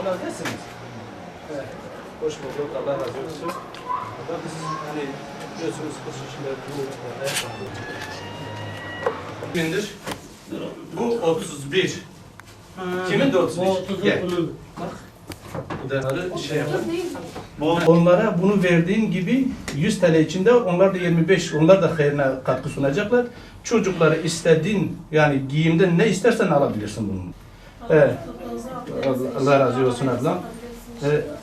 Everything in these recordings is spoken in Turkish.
Onlar nesiniz? Evet. Hoş bulduk. Allah razı olsun. Biz hani biliyorsunuz kız işinde bu bindir. Bu 31. Kimin de 31? Gel. Bak. Bu devralı şey yapalım. Onlara bunu verdiğin gibi 100 TL içinde onlar da 25, onlar da hayrına katkı sunacaklar. Çocuklara istediğin yani giyimden ne istersen alabilirsin bunu. Evet. Allah razı olsun ablam.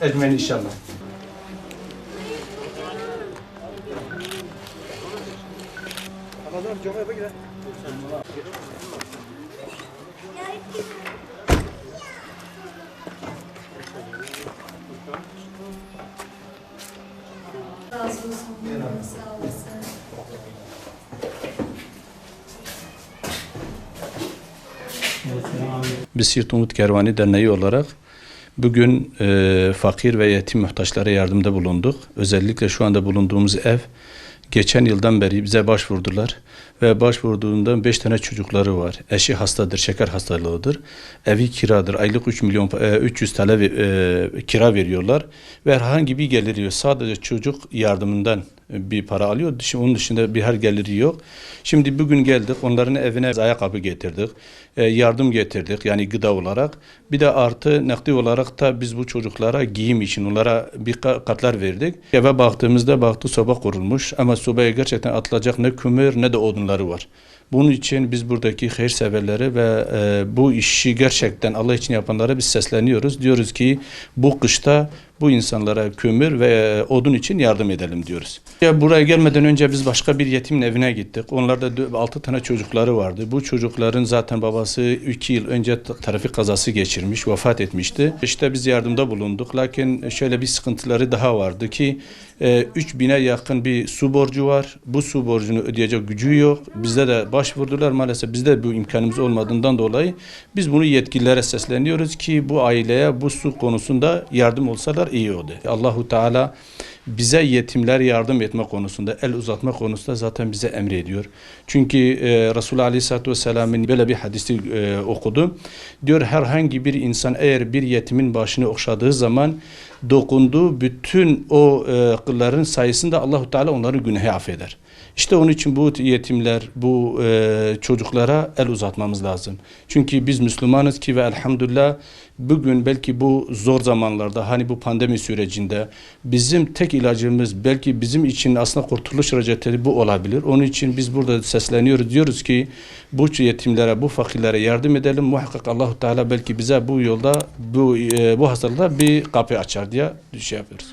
Ecmen inşallah. Razı olsun. Sağ olasın. Biz Siirt Umut Kervanı Derneği olarak bugün fakir ve yetim muhtaçlara yardımda bulunduk. Özellikle şu anda bulunduğumuz ev geçen yıldan beri bize başvurdular ve başvurduğundan 5 tane çocukları var. Eşi hastadır, şeker hastalığıdır. Evi kiradır. Aylık 300 TL kira veriyorlar ve herhangi bir geliri yok. Sadece çocuk yardımından bir para alıyor. Onun dışında bir her geliri yok. Şimdi bugün geldik. Onların evine ayakkabı getirdik. Yardım getirdik. Yani gıda olarak. Bir de artı nakdi olarak da biz bu çocuklara giyim için onlara bir katlar verdik. Eve baktık soba kurulmuş. Ama sobaya gerçekten atılacak ne kömür ne de odunları var. Bunun için biz buradaki hayırseverleri ve bu işi gerçekten Allah için yapanlara biz sesleniyoruz. Diyoruz ki bu kışta bu insanlara kömür ve odun için yardım edelim diyoruz. Buraya gelmeden önce biz başka bir yetimin evine gittik. Onlarda 6 tane çocukları vardı. Bu çocukların zaten babası 2 yıl önce trafik kazası geçirmiş, vefat etmişti. İşte biz yardımda bulunduk. Lakin şöyle bir sıkıntıları daha vardı ki 3000'e yakın bir su borcu var. Bu su borcunu ödeyecek gücü yok. Bizde de başvurdular. Maalesef bizde bu imkanımız olmadığından dolayı biz bunu yetkililere sesleniyoruz ki bu aileye bu su konusunda yardım olsalar iyi oldu. Allahu Teala bize yetimler yardım etme konusunda, el uzatma konusunda zaten bize emrediyor. Çünkü Resulullah Aleyhisselatü Vesselam'ın böyle bir hadisi okudum. Diyor herhangi bir insan eğer bir yetimin başını okşadığı zaman dokunduğu bütün o kılların sayesinde Allahu Teala onların günahı affeder. İşte onun için bu yetimler, bu çocuklara el uzatmamız lazım. Çünkü biz Müslümanız ki ve elhamdülillah bugün belki bu zor zamanlarda hani bu pandemi sürecinde bizim tek ilacımız belki bizim için aslında kurtuluş reçetesi bu olabilir. Onun için biz burada sesleniyoruz. Diyoruz ki bu yetimlere, bu fakirlere yardım edelim. Muhakkak Allah-u Teala belki bize bu yolda, bu hastalıkta bir kapı açar diye şey yapıyoruz.